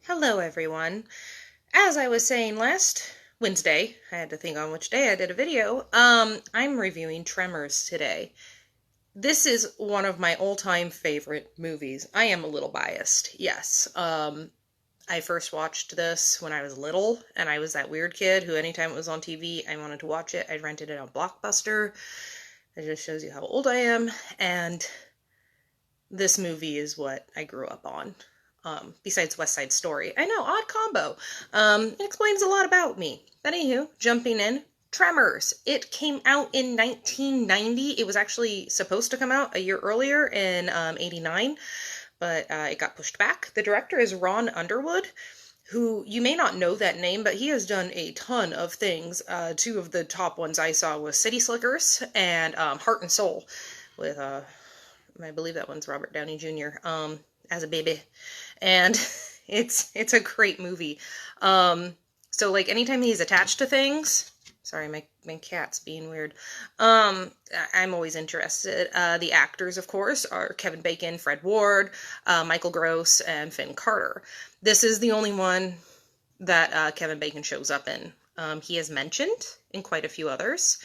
Hello, everyone. As I was saying last Wednesday, I had to think on which day I did a video. I'm reviewing Tremors today. This is one of my all-time favorite movies. I am a little biased, yes. I first watched this when I was little, and I was that weird kid who anytime it was on TV, I wanted to watch it. I rented it on Blockbuster. It just shows you how old I am, and this movie is what I grew up on. Besides West Side Story. I know, odd combo. It explains a lot about me. But anywho, jumping in, Tremors. It came out in 1990. It was actually supposed to come out a year earlier in 89, but it got pushed back. The director is Ron Underwood, who you may not know that name, but he has done a ton of things. Two of the top ones I saw was City Slickers and Heart and Soul with, I believe that one's Robert Downey Jr. As a baby. And it's a great movie. So like anytime he's attached to things, sorry, my cat's being weird. I'm always interested. The actors, of course, are Kevin Bacon, Fred Ward, Michael Gross, and Finn Carter. This is the only one that Kevin Bacon shows up in. He is mentioned in quite a few others.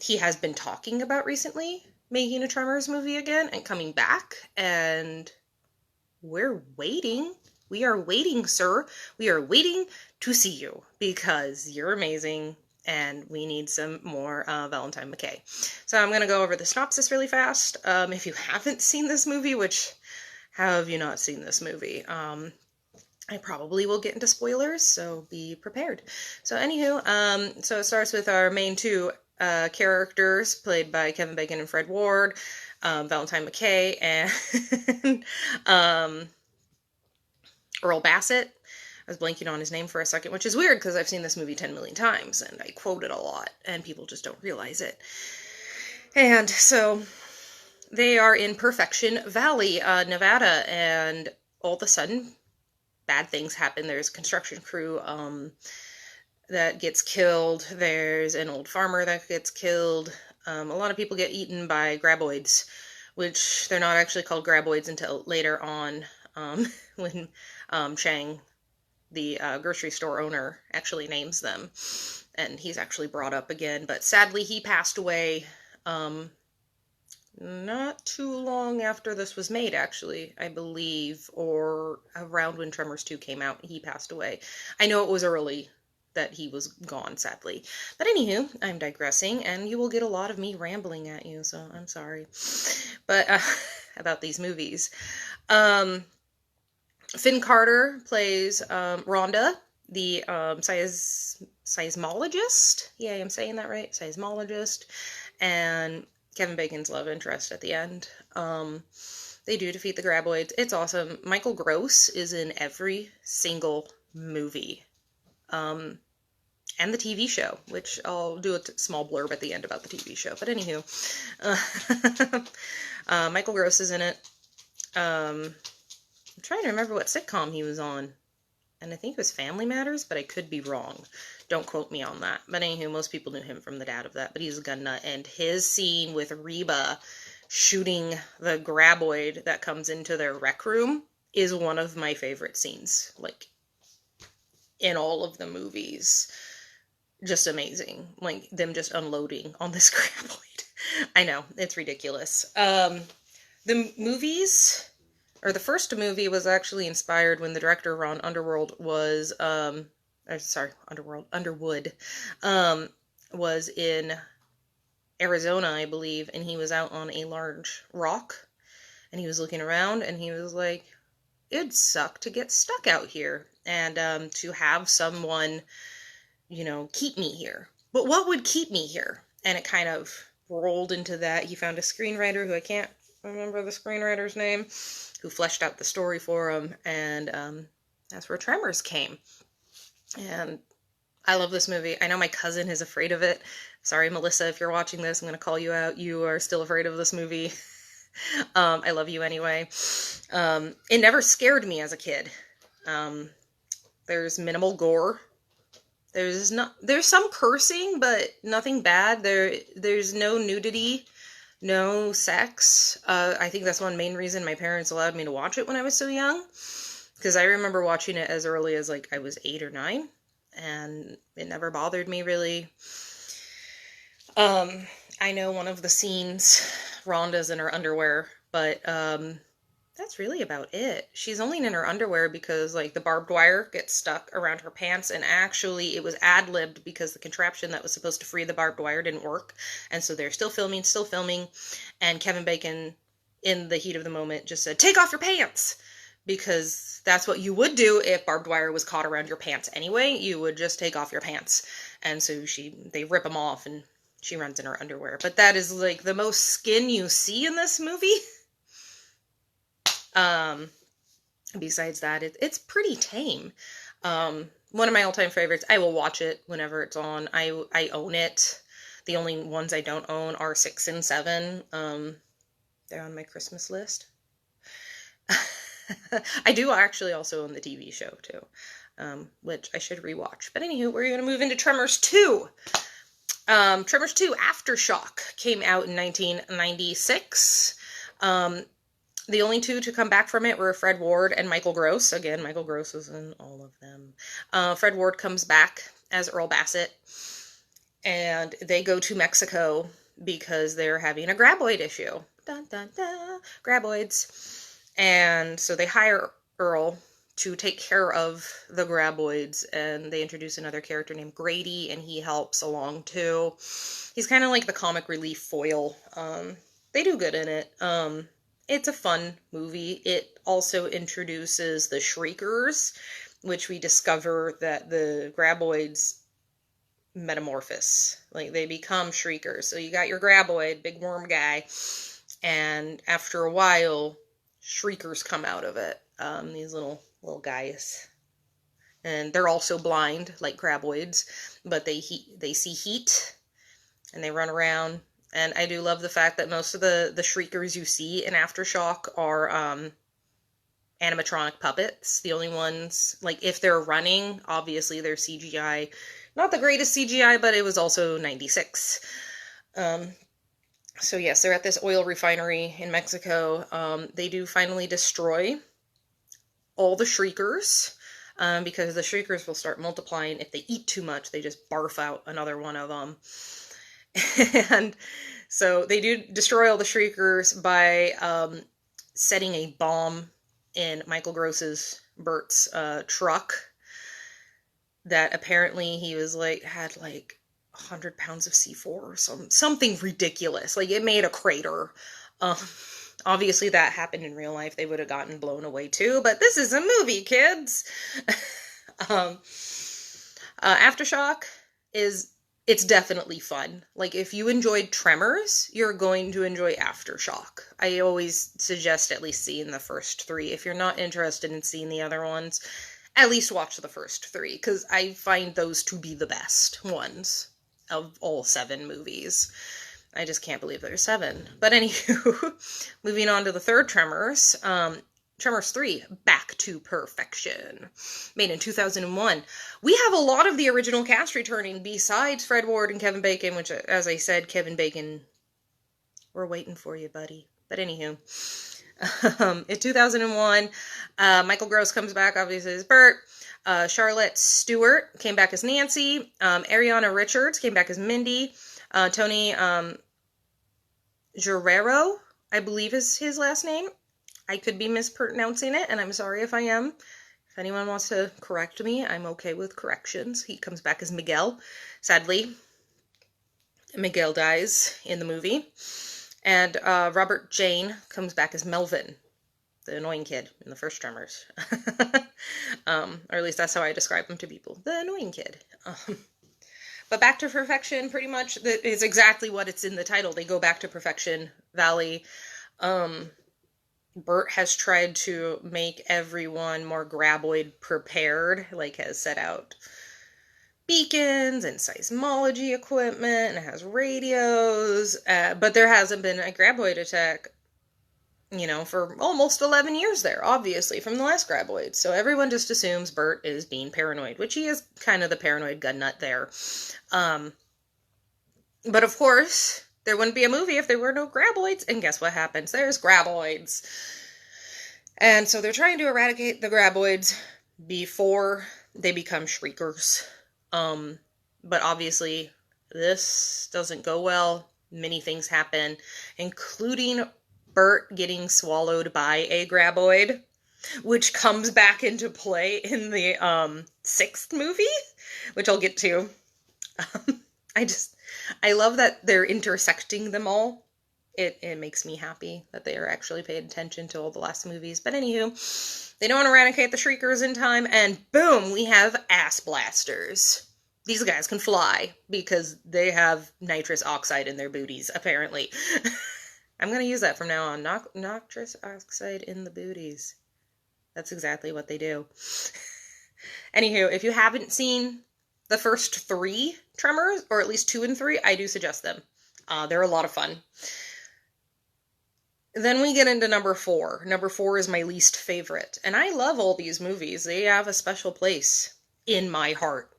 He has been talking about recently making a Tremors movie again and coming back, and we're waiting. We are waiting, sir. We are waiting to see you because you're amazing and we need some more Valentine McKay. So I'm going to go over the synopsis really fast. If you haven't seen this movie, which how have you not seen this movie? I probably will get into spoilers, so be prepared. So anywho, so it starts with our main two characters played by Kevin Bacon and Fred Ward. Valentine McKay and Earl Bassett. I was blanking on his name for a second, which is weird because I've seen this movie 10 million times and I quote it a lot and people just don't realize it. And so they are in Perfection Valley, Nevada, and all of a sudden bad things happen. There's a construction crew that gets killed. There's an old farmer that gets killed. A lot of people get eaten by graboids, which they're not actually called graboids until later on, when Chang, the grocery store owner, actually names them. And he's actually brought up again. But sadly, he passed away not too long after this was made, actually, I believe, or around when Tremors 2 came out, he passed away. I know it was early that he was gone, sadly. But anywho, I'm digressing, and you will get a lot of me rambling at you, so I'm sorry. But, about these movies. Finn Carter plays Rhonda, the seismologist. Yeah, I'm saying that right? Seismologist. And Kevin Bacon's love interest at the end. They do defeat the graboids. It's awesome. Michael Gross is in every single movie. And the TV show, which I'll do a small blurb at the end about the TV show. But anywho, Michael Gross is in it. I'm trying to remember what sitcom he was on. And I think it was Family Matters, but I could be wrong. Don't quote me on that. But anywho, most people knew him from the dad of that. But he's a gun nut. And his scene with Reba shooting the graboid that comes into their rec room is one of my favorite scenes. Like, in all of the movies. Just amazing. Like, them just unloading on this graboid. I know, it's ridiculous. The movies, or the first movie was actually inspired when the director Ron Underwood was, was in Arizona, I believe, and he was out on a large rock, and he was looking around, and he was like, it'd suck to get stuck out here, and to have someone, you know, keep me here. But what would keep me here? And it kind of rolled into that. He found a screenwriter who I can't remember the screenwriter's name, who fleshed out the story for him, and that's where Tremors came. And I love this movie. I know my cousin is afraid of it. Sorry, Melissa, if you're watching this, I'm going to call you out. You are still afraid of this movie. I love you anyway. It never scared me as a kid. There's minimal gore. There's some cursing, but nothing bad. There's no nudity, no sex. I think that's one main reason my parents allowed me to watch it when I was so young. because I remember watching it as early as, like, I was 8 or 9, and it never bothered me, really. I know one of the scenes, Rhonda's in her underwear, but, that's really about it. She's only in her underwear because, like, the barbed wire gets stuck around her pants, and actually it was ad-libbed because the contraption that was supposed to free the barbed wire didn't work, and so they're still filming, and Kevin Bacon, in the heat of the moment, just said, "Take off your pants!" Because that's what you would do if barbed wire was caught around your pants anyway. You would just take off your pants. And so they rip them off, and she runs in her underwear. But that is, like, the most skin you see in this movie. Besides that, it's pretty tame. One of my all-time favorites. I will watch it whenever it's on. I own it. The only ones I don't own are 6 and 7. They're on my Christmas list. I do actually also own the TV show, too, which I should rewatch. But anywho, we're going to move into Tremors 2. Tremors 2 Aftershock came out in 1996. The only two to come back from it were Fred Ward and Michael Gross. Again, Michael Gross was in all of them. Fred Ward comes back as Earl Bassett, and they go to Mexico because they're having a graboid issue. Dun, dun, dun. Graboids. And so they hire Earl to take care of the graboids, and they introduce another character named Grady, and he helps along too. He's kind of like the comic relief foil. They do good in it. It's a fun movie. It also introduces the Shriekers, which we discover that the graboids metamorphose. Like, they become Shriekers. So you got your graboid, big worm guy, and after a while, Shriekers come out of it. These little guys. And they're also blind, like graboids, but they see heat, and they run around. And I do love the fact that most of the Shriekers you see in Aftershock are animatronic puppets. The only ones, like, if they're running, obviously they're CGI. Not the greatest CGI, but it was also 96. So yes, they're at this oil refinery in Mexico. They do finally destroy all the Shriekers, because the Shriekers will start multiplying. If they eat too much, they just barf out another one of them. And so they do destroy all the Shriekers by setting a bomb in Michael Gross's, Bert's, truck that apparently he was like, had like 100 pounds of C4 or something ridiculous. Like, it made a crater. Obviously that happened in real life. They would have gotten blown away too, but this is a movie, kids. Aftershock it's definitely fun. Like, if you enjoyed Tremors, you're going to enjoy Aftershock. I always suggest at least seeing the first 3. If you're not interested in seeing the other ones, at least watch the first 3, because I find those to be the best ones of all 7 movies. I just can't believe there's 7. But anywho, moving on to the third Tremors, Tremors 3, Back to Perfection, made in 2001. We have a lot of the original cast returning besides Fred Ward and Kevin Bacon, which, as I said, Kevin Bacon, we're waiting for you, buddy. But anywho, in 2001, Michael Gross comes back, obviously, as Bert. Charlotte Stewart came back as Nancy. Ariana Richards came back as Mindy. Tony Guerrero, I believe is his last name. I could be mispronouncing it, and I'm sorry if I am. If anyone wants to correct me, I'm okay with corrections. He comes back as Miguel. Sadly, Miguel dies in the movie. And Robert Jane comes back as Melvin, the annoying kid in the first Tremors. Or at least that's how I describe him to people. The annoying kid. But Back to Perfection, pretty much, is exactly what it's in the title. They go back to Perfection Valley. Bert has tried to make everyone more graboid prepared, like has set out beacons and seismology equipment, and it has radios, but there hasn't been a graboid attack, for almost 11 years there, obviously, from the last graboid. So everyone just assumes Bert is being paranoid, which he is kind of the paranoid gun nut there. But of course, there wouldn't be a movie if there were no graboids, and guess what happens? There's graboids. And so they're trying to eradicate the graboids before they become shriekers. But obviously, this doesn't go well. Many things happen, including Bert getting swallowed by a graboid, which comes back into play in the sixth movie, which I'll get to. I I love that they're intersecting them all. It makes me happy that they are actually paid attention to all the last movies. But anywho, they don't eradicate the Shriekers in time, and boom, we have ass blasters. These guys can fly because they have nitrous oxide in their booties, apparently. I'm going to use that from now on. Nitrous oxide in the booties. That's exactly what they do. Anywho, if you haven't seen the first three Tremors, or at least 2 and 3, I do suggest them. They're a lot of fun. Then we get into number 4. Number 4 is my least favorite. And I love all these movies. They have a special place in my heart.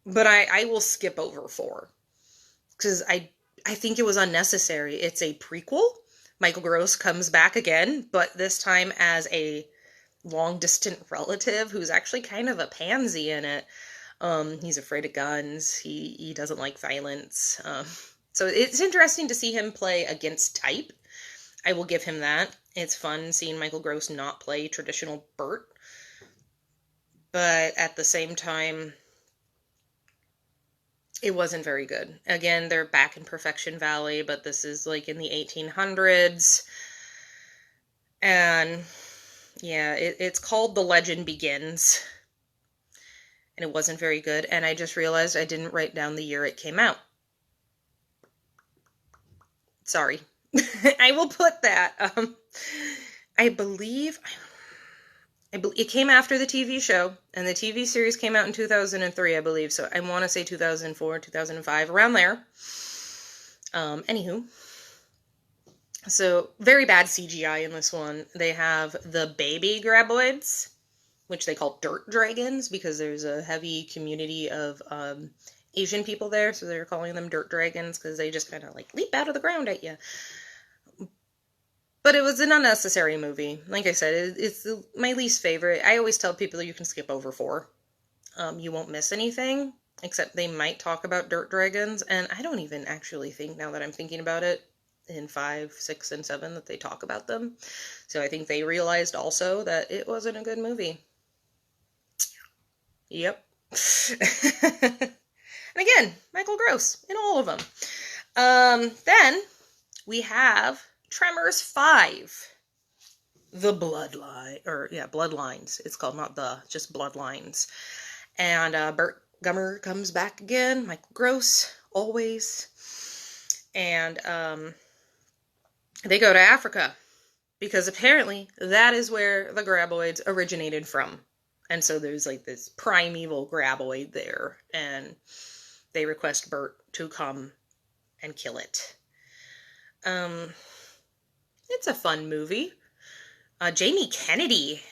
But I will skip over 4. Because I think it was unnecessary. It's a prequel. Michael Gross comes back again, but this time as a long-distant relative who's actually kind of a pansy in it. He's afraid of guns. He doesn't like violence. So it's interesting to see him play against type. I will give him that. It's fun seeing Michael Gross not play traditional Bert. But at the same time, it wasn't very good. Again, they're back in Perfection Valley, but this is like in the 1800s. And yeah, it's called The Legend Begins. And it wasn't very good. And I just realized I didn't write down the year it came out. Sorry. I will put that. I believe it came after the TV show, and the TV series came out in 2003, I believe. So I want to say 2004, 2005, around there. Anywho. So, very bad CGI in this one. They have the baby graboids, which they call dirt dragons, because there's a heavy community of Asian people there, so they're calling them dirt dragons, because they just kind of, like, leap out of the ground at you. But it was an unnecessary movie. Like I said, it's my least favorite. I always tell people you can skip over 4. You won't miss anything, except they might talk about dirt dragons, and I don't even actually think, now that I'm thinking about it, in 5, 6, and 7 that they talk about them. So I think they realized also that it wasn't a good movie. Yep. And again, Michael Gross in all of them. Then we have Tremors 5. The Bloodlines. It's called, not just Bloodlines. And Bert Gummer comes back again. Michael Gross, always. And they go to Africa, because apparently that is where the graboids originated from. And so there's like this primeval graboid there, and they request Bert to come and kill it. It's a fun movie. Jamie Kennedy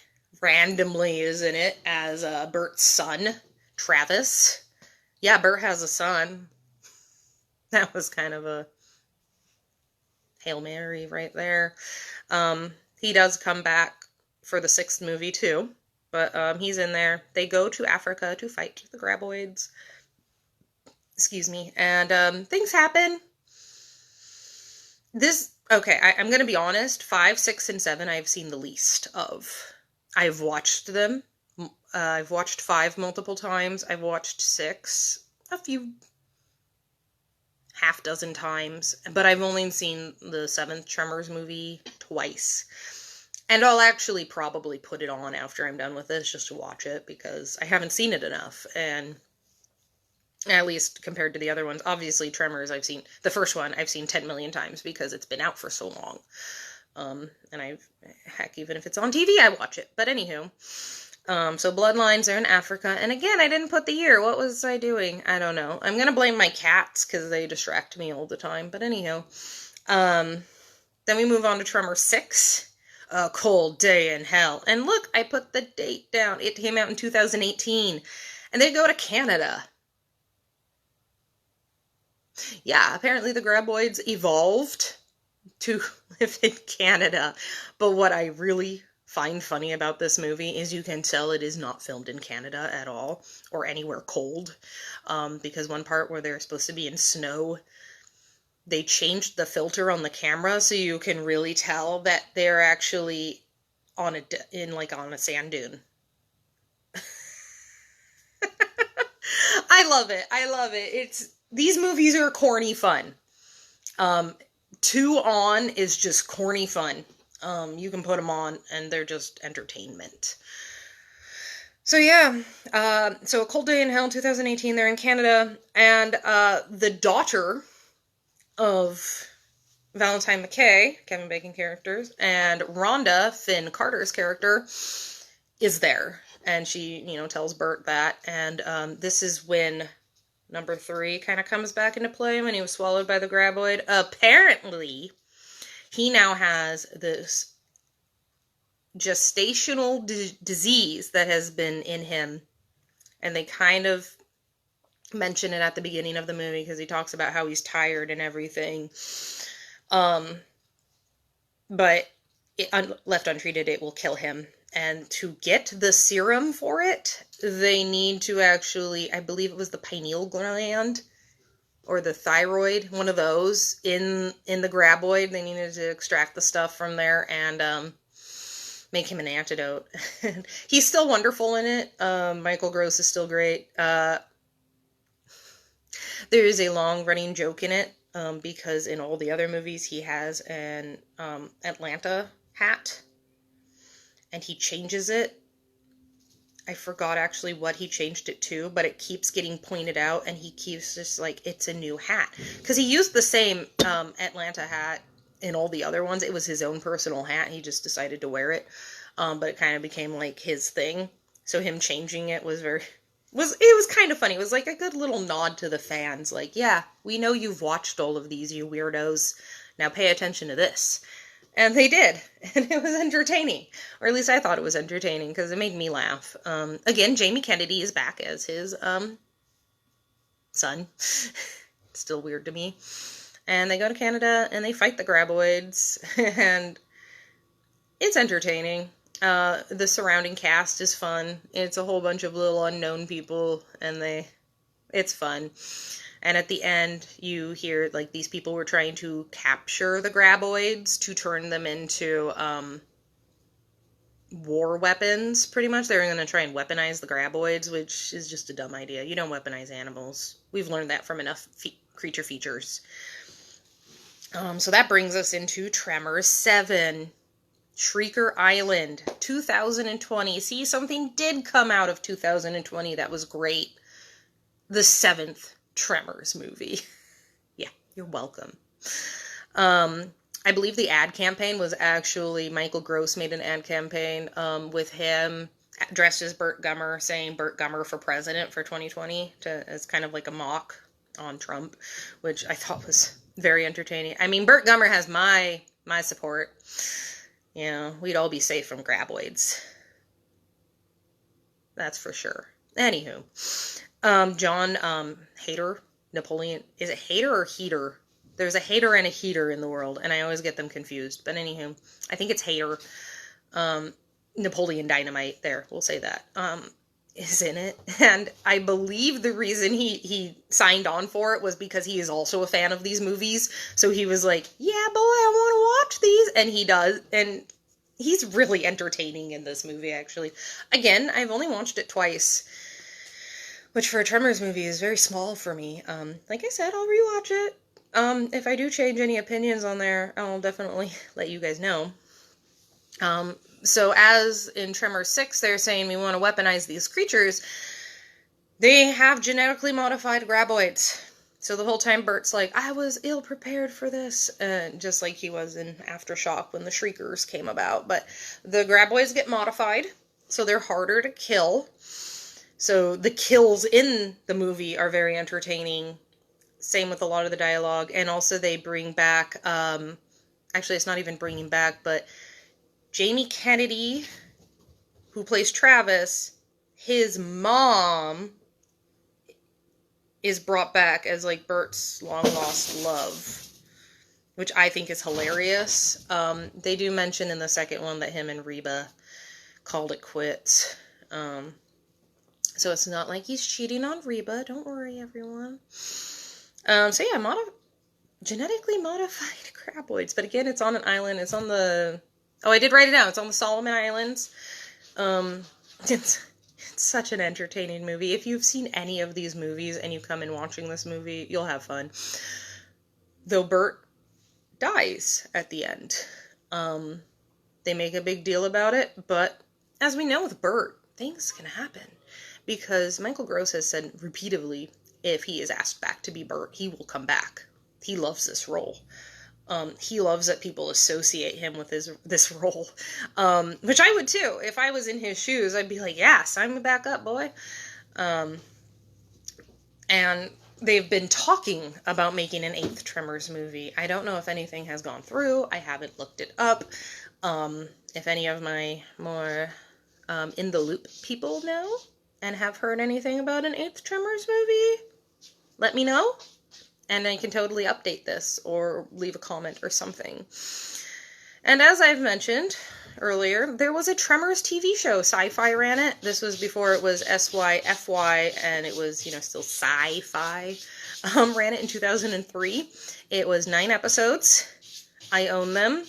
randomly is in it as Bert's son, Travis. Yeah, Bert has a son. That was kind of a Hail Mary right there. He does come back for the 6th movie too, but he's in there. They go to Africa to fight the graboids. Excuse me. And things happen. I'm going to be honest. 5, 6, and 7 I've seen the least of. I've watched them. I've watched 5 multiple times. I've watched 6 a few half dozen times, but I've only seen the 7th Tremors movie twice. And I'll actually probably put it on after I'm done with this just to watch it, because I haven't seen it enough, and at least compared to the other ones. Obviously, Tremors, the first one I've seen 10 million times because it's been out for so long. And even if it's on TV, I watch it. But anywho, so Bloodlines are in Africa. And again, I didn't put the year. What was I doing? I don't know. I'm going to blame my cats because they distract me all the time. But anyhow, then we move on to Tremor 6. A Cold Day in Hell. And look, I put the date down. It came out in 2018. And they go to Canada. Yeah, apparently the graboids evolved to live in Canada. But what I really find funny about this movie is you can tell it is not filmed in Canada at all, or anywhere cold, because one part where they're supposed to be in snow, they changed the filter on the camera so you can really tell that they're actually on a sand dune. I love it. I love it. These movies are corny fun. 2 on is just corny fun. You can put them on and they're just entertainment. So yeah, so A Cold Day in Hell 2018, they're in Canada, and the daughter of Valentine McKay, Kevin Bacon characters, and Rhonda, Finn Carter's character, is there. And she, tells Bert that, and this is when number 3 kind of comes back into play, when he was swallowed by the graboid. Apparently, he now has this gestational disease that has been in him, and they kind of mention it at the beginning of the movie because he talks about how he's tired and everything. But left untreated, it will kill him. And to get the serum for it, they need to actually, I believe it was the pineal gland or the thyroid, one of those, in the graboid. They needed to extract the stuff from there and make him an antidote. He's still wonderful in it. Michael Gross is still great. There is a long-running joke in it, because in all the other movies he has an Atlanta hat, and he changes it. I forgot actually what he changed it to, but it keeps getting pointed out, and he keeps just like, it's a new hat. Because he used the same Atlanta hat in all the other ones. It was his own personal hat. He just decided to wear it. But it kind of became like his thing. So him changing it was it was kind of funny. It was like a good little nod to the fans. Like, yeah, we know you've watched all of these, you weirdos. Now pay attention to this. And they did. And it was entertaining. Or at least I thought it was entertaining because it made me laugh. Again, Jamie Kennedy is back as his son. Still weird to me. And they go to Canada and they fight the graboids. And it's entertaining. The surrounding cast is fun. It's a whole bunch of little unknown people, and it's fun. And at the end, you hear, like, these people were trying to capture the graboids to turn them into, war weapons, pretty much. They were going to try and weaponize the graboids, which is just a dumb idea. You don't weaponize animals. We've learned that from enough creature features. So that brings us into Tremors 7. Shrieker Island, 2020. See, something did come out of 2020 that was great. The 7th Tremors movie. Yeah, you're welcome. I believe the ad campaign was actually, Michael Gross made an ad campaign with him dressed as Burt Gummer, saying Burt Gummer for president for 2020 as kind of like a mock on Trump, which I thought was very entertaining. I mean, Burt Gummer has my support. We'd all be safe from graboids. That's for sure. Anywho, John Hader, Napoleon, is it Hader or Heater? There's a hater and a heater in the world, and I always get them confused. But anywho, I think it's Hader. Napoleon Dynamite, there, we'll say that, is in it. And I believe the reason he signed on for it was because he is also a fan of these movies. So he was like, yeah, boy, I want to watch these. And he does. And he's really entertaining in this movie, actually. Again, I've only watched it twice, which for a Tremors movie is very small for me. Like I said, I'll rewatch it. If I do change any opinions on there, I'll definitely let you guys know. So as in Tremor 6, they're saying we want to weaponize these creatures. They have genetically modified graboids. So the whole time Bert's like, I was ill-prepared for this. Just like he was in Aftershock when the Shriekers came about. But the graboids get modified, so they're harder to kill. So the kills in the movie are very entertaining. Same with a lot of the dialogue. And also they bring back, actually it's not even bringing back, but Jamie Kennedy, who plays Travis, his mom is brought back as, like, Bert's long-lost love, which I think is hilarious. They do mention in the second one that him and Reba called it quits. So it's not like he's cheating on Reba. Don't worry, everyone. So yeah, genetically modified craboids. But again, it's on an island. It's on the... Oh, I did write it down. It's on the Solomon Islands. It's such an entertaining movie. If you've seen any of these movies and you come in watching this movie, you'll have fun. Though Bert dies at the end. They make a big deal about it, but as we know with Bert, things can happen. Because Michael Gross has said repeatedly, if he is asked back to be Bert, he will come back. He loves this role. He loves that people associate him with this role, which I would too. If I was in his shoes, I'd be like, yeah, sign me back up, boy. And they've been talking about making an 8th Tremors movie. I don't know if anything has gone through. I haven't looked it up. If any of my more in the loop people know and have heard anything about an 8th Tremors movie, let me know. And I can totally update this or leave a comment or something. And as I've mentioned earlier, there was a Tremors TV show. Sci-Fi ran it. This was before it was SYFY and it was, still sci-fi. Ran it in 2003. It was 9 episodes. I own them.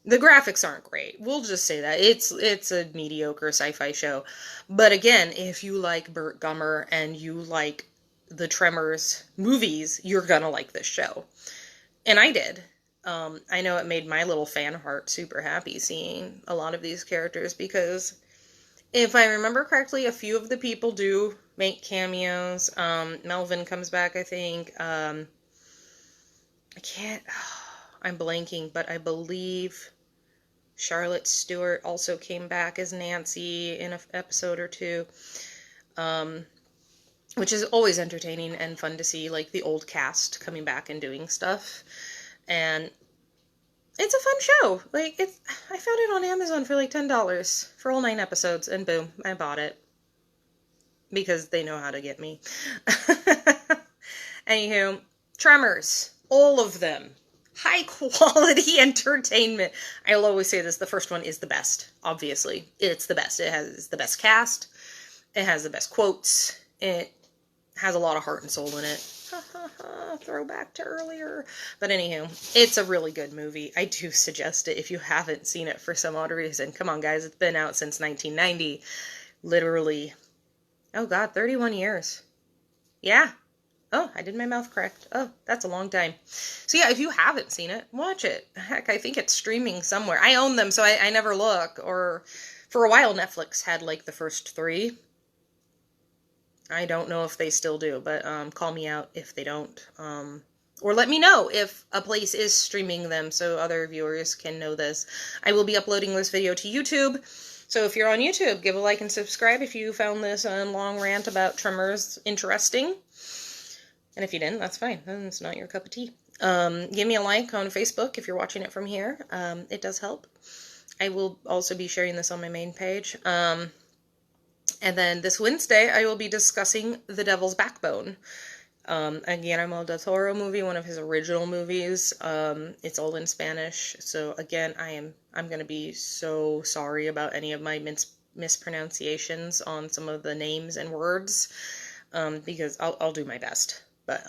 The graphics aren't great. We'll just say that. It's a mediocre sci-fi show. But again, if you like Burt Gummer and you like the Tremors movies, you're gonna like this show. And I did. I know it made my little fan heart super happy seeing a lot of these characters because if I remember correctly, a few of the people do make cameos. Melvin comes back, I think. I'm blanking, but I believe Charlotte Stewart also came back as Nancy in an episode or two, which is always entertaining and fun to see, like the old cast coming back and doing stuff. And it's a fun show. Like, I found it on Amazon for like $10 for all 9 episodes, and boom, I bought it. Because they know how to get me. Anywho, Tremors. All of them. High quality entertainment. I'll always say this, the first one is the best, obviously. It's the best. It has the best cast. It has the best quotes. It has a lot of heart and soul in it. Throwback to earlier. But anywho, it's a really good movie. I do suggest it if you haven't seen it for some odd reason. Come on, guys. It's been out since 1990. Literally. Oh, God, 31 years. Yeah. Oh, I did my mouth correct. Oh, that's a long time. So yeah, if you haven't seen it, watch it. Heck, I think it's streaming somewhere. I own them, so I never look. Or for a while, Netflix had like the first 3. I don't know if they still do, but call me out if they don't. Or let me know if a place is streaming them so other viewers can know this. I will be uploading this video to YouTube. So if you're on YouTube, give a like and subscribe if you found this long rant about Tremors interesting. And if you didn't, that's fine. Then it's not your cup of tea. Give me a like on Facebook if you're watching it from here. It does help. I will also be sharing this on my main page. And then this Wednesday, I will be discussing The Devil's Backbone. A Guillermo del Toro movie, one of his original movies. It's all in Spanish. So again, I'm going to be so sorry about any of my mispronunciations on some of the names and words. Because I'll do my best. But,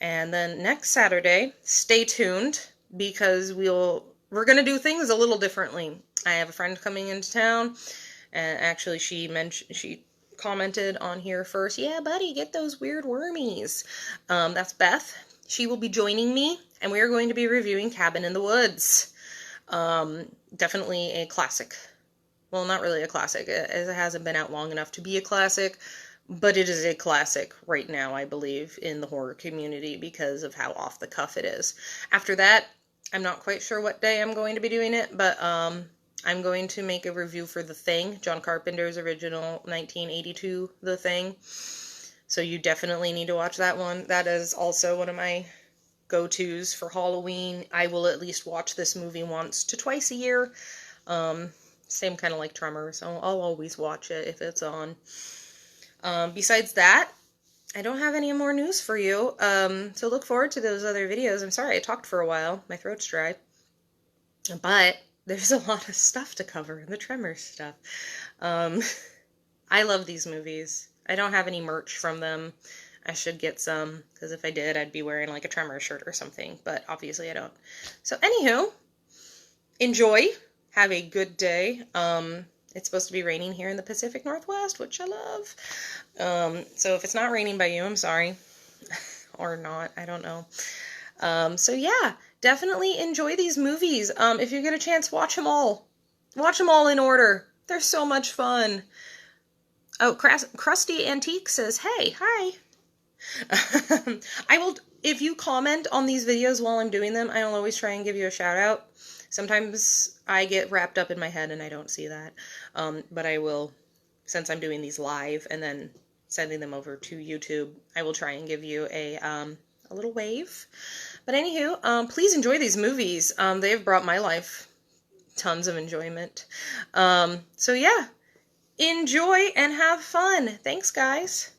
and then next Saturday, stay tuned, because we're going to do things a little differently. I have a friend coming into town, and actually she commented on here first, yeah, buddy, get those weird wormies. That's Beth. She will be joining me, and we are going to be reviewing Cabin in the Woods. Definitely a classic. Well, not really a classic, as it hasn't been out long enough to be a classic. But it is a classic right now, I believe, in the horror community because of how off the cuff it is. After that, I'm not quite sure what day I'm going to be doing it, but I'm going to make a review for The Thing, John Carpenter's original 1982 The Thing. So you definitely need to watch that one. That is also one of my go-tos for Halloween. I will at least watch this movie once to twice a year. Same kind of like Tremors. I'll always watch it if it's on. Besides that, I don't have any more news for you, so look forward to those other videos. I'm sorry I talked for a while. My throat's dry. But there's a lot of stuff to cover in the Tremors stuff. Um, I love these movies. I don't have any merch from them. I should get some, because if I did, I'd be wearing like a Tremor shirt or something, but obviously I don't. So anywho, enjoy. Have a good day. It's supposed to be raining here in the Pacific Northwest, which I love. So if it's not raining by you, I'm sorry. Or not, I don't know. So yeah, definitely enjoy these movies. If you get a chance, watch them all. Watch them all in order. They're so much fun. Oh, Krusty Antique says, hey, hi. I will, if you comment on these videos while I'm doing them, I'll always try and give you a shout out. Sometimes I get wrapped up in my head and I don't see that. But I will, since I'm doing these live and then sending them over to YouTube, I will try and give you a little wave. But anywho, please enjoy these movies. They have brought my life tons of enjoyment. So yeah, enjoy and have fun. Thanks, guys.